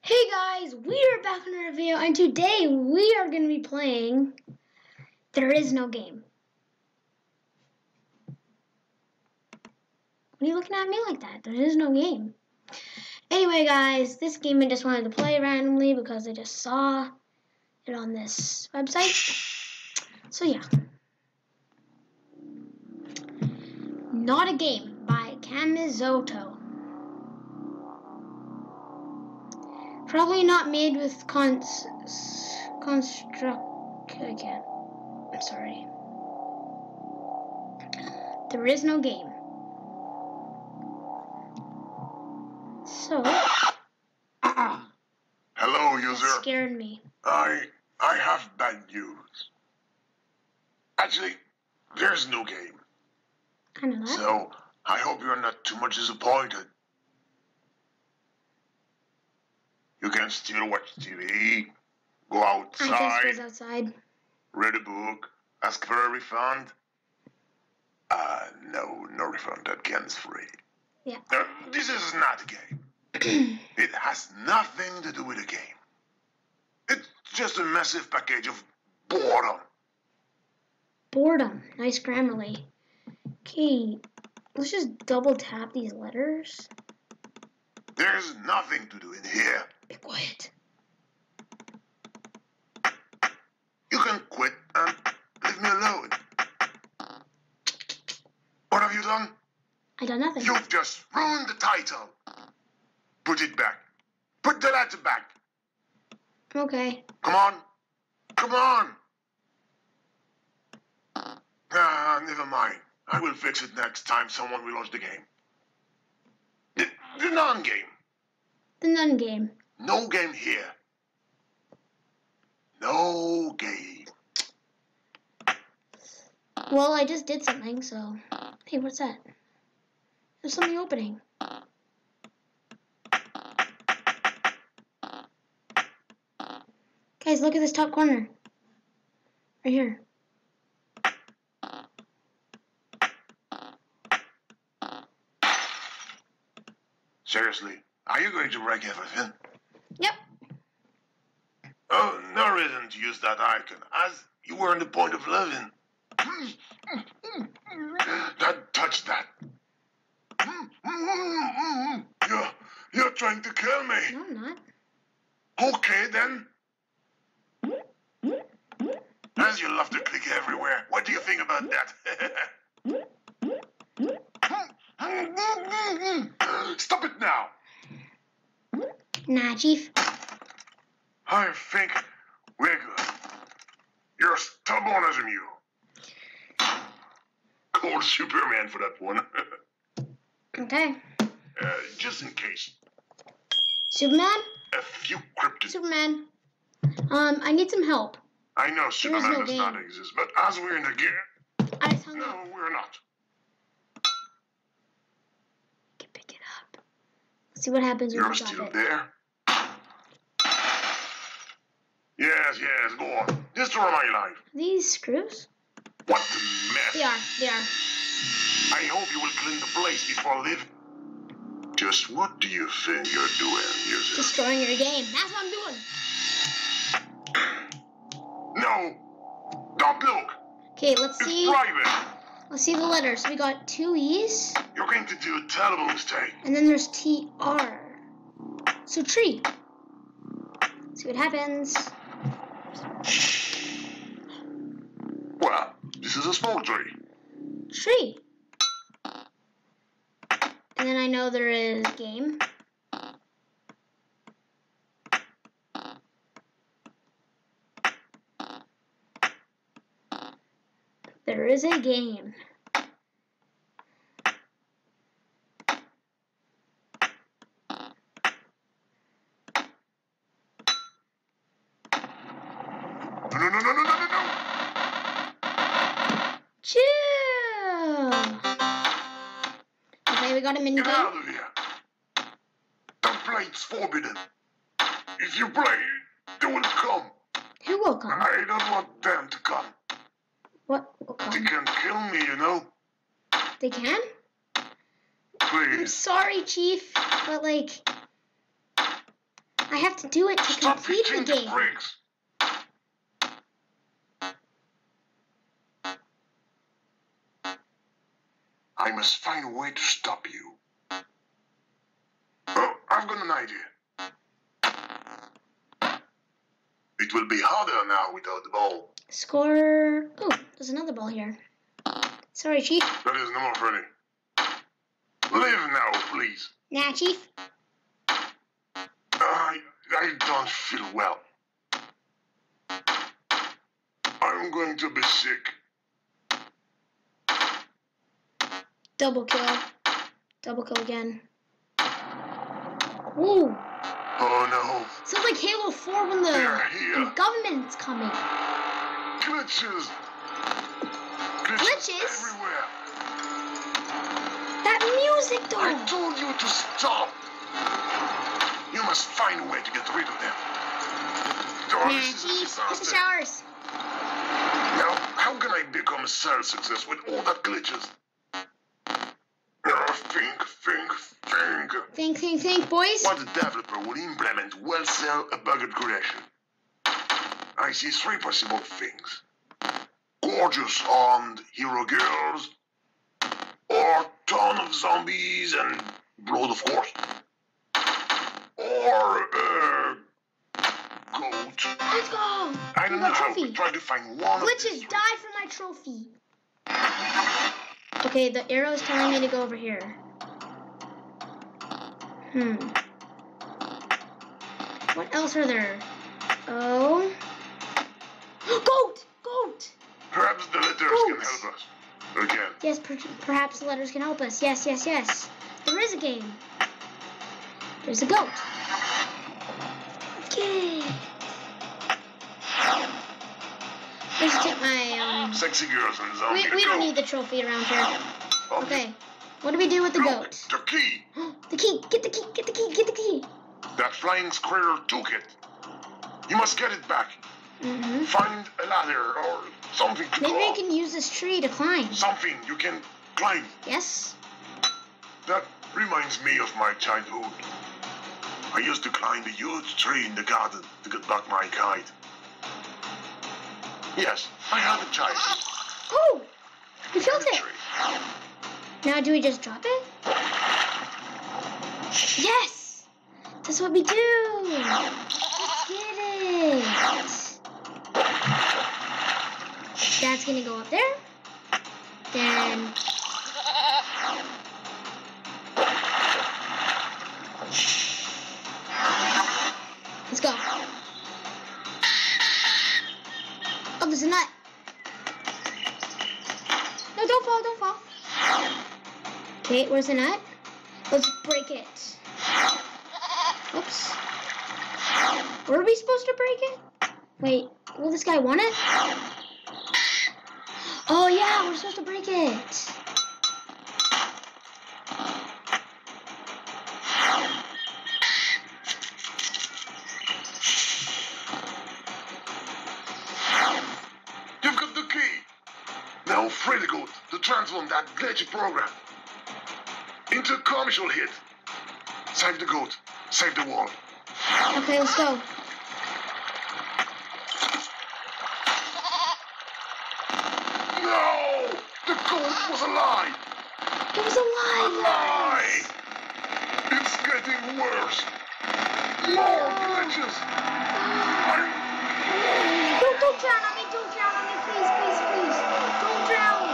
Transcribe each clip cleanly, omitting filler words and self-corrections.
Hey guys, we are back on our video, and today we are going to be playing There Is No Game. What are you looking at me like that? There is no game. Anyway guys, this game I just wanted to play randomly because I just saw it on this website. So yeah. Not a Game by Kamizoto. Probably not made with construct again. I'm sorry. There is no game. So hello, user. That scared me. I have bad news. Actually, there's no game. I know that. So I hope you're not too much disappointed. You can still watch TV, go I just outside, was outside. read a book, ask for a refund. No refund. That game's free. Yeah. This is not a game. It has nothing to do with a game. It's just a massive package of boredom. Boredom. Nice Grammarly. Okay, let's just double tap these letters. There's nothing to do in here. Be quiet. You can quit and leave me alone. What have you done? I done nothing. You've just ruined the title. Put it back. Put the letter back. Okay. Come on. Come on. Never mind. I will fix it next time someone will launch the game. The non-game. The Nun Game. No game here. No game. Well, I just did something, so... Hey, what's that? There's something opening. Guys, look at this top corner. Right here. Seriously, are you going to break everything? Yep. Oh, no reason to use that icon, as you were on the point of living. Don't touch that. You're trying to kill me. No, I'm not. Okay, then. As you love to click everywhere, what do you think about that? Stop it now. Nah, Chief. I think we're good. You're stubborn as a mule. Call Superman for that one. Okay. Just in case. Superman? A few cryptid. Superman. I need some help. I know Superman no does not game. exist, but as we're in the game, I just hung no, up. we're not. You can pick it up. Let's see what happens when You're we drop still it. there? Yes, go on. Destroy my life. Are these screws? What a mess. They are. I hope you will clean the place before leaving. Just what do you think you're doing, user? Destroying your game. That's what I'm doing. No! Don't look! Okay, let's It's see. private! Let's see the letters. We got two E's, You're going to do a terrible mistake. and then there's TR. So tree. See what happens. Well, this is a small tree. Tree. And then I know there is game. There is a game. No. Chill. Okay, we got a mini Get game. out of here. Don't play, it's forbidden. If you play, they will come. Who will come? I don't want them to come. What will They come? can kill me, you know. They can? I'm Please. sorry, Chief, but like, I have to do it to Stop complete the hitting the game. brakes. I must find a way to stop you. Oh, I've got an idea. It will be harder now without the ball. Score. Oh, there's another ball here. Sorry, Chief. That is no more funny. Leave now, please. Nah, Chief. I don't feel well. I'm going to be sick. Double kill. Double kill again. Ooh. Oh no. Sounds like Halo 4 when the They're here. government's coming. Glitches. Glitches? Everywhere. That music I though. told you to stop. You must find a way to get rid of them. Oh, Nah, this is a Chief. Get the disaster. showers. Now, how can I become a sales success with all that glitches? Think. Think, boys. What developer would implement well-sell a bugged creation? I see three possible things. Gorgeous armed hero girls, or ton of zombies and blood, of course. Or, goat. Let's go. I don't We got know how trophy. to try to find one of Glitches, these three. die for my trophy. Okay, the arrow is telling me to go over here. What else are there? Oh. Goat! Perhaps the letters can Goats. help us. Again. Yes, perhaps the letters can help us. Yes. There is a game. There's a goat. Okay. Let's take my, Sexy girls and zombies. We don't need the trophy around here. Okay. What do we do with the Look, goat? the key. The key! Get the key! That flying squirrel took it. You must get it back. Find a ladder or something to Maybe go I up. can use this tree to climb. Something you can climb. Yes? That reminds me of my childhood. I used to climb a huge tree in the garden to get back my kite. Yes, I had a child. Oh! We killed The it! tree. Now do we just drop it? Yes! That's what we do! We did it! That's gonna go up there. Then... Let's go. Oh, there's a nut. No, don't fall. Okay, where's the nut? Let's break it. Oops. Were we supposed to break it? Wait, will this guy want it? Oh yeah, we're supposed to break it. You've got the key. Now free the goat to transform that glitchy program into a commercial hit. Save the goat. Save the world. Okay, let's go. No! The goat was alive! It was alive! Alive! It's getting worse. More glitches. Don't drown on me, please. Don't drown.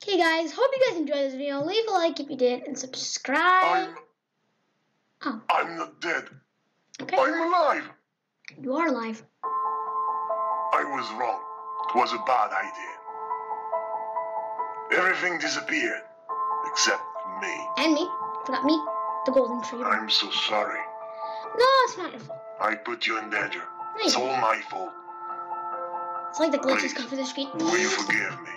Okay guys, hope you guys enjoyed this video. Leave a like if you did and subscribe. I'm not dead. Okay. I'm alive. You are alive. I was wrong. It was a bad idea. Everything disappeared. Except me. And me. Forgot me. The golden tree. I'm so sorry. No, it's not your fault. I put you in danger. No, It's you all my fault. It's like the glitches Please. come through the screen. Will you forgive me?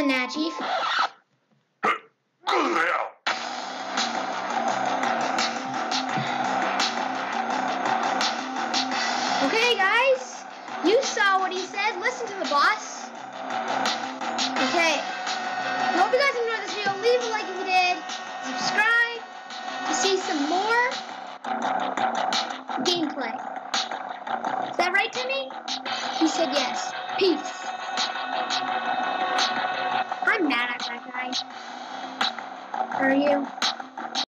Nah, Chief. Go to hell. Okay, guys. You saw what he said. Listen to the boss. Okay. I hope you guys enjoyed this video. Leave a gameplay. Is that right, Timmy? He said yes. Peace. I'm mad at that guy. Are you?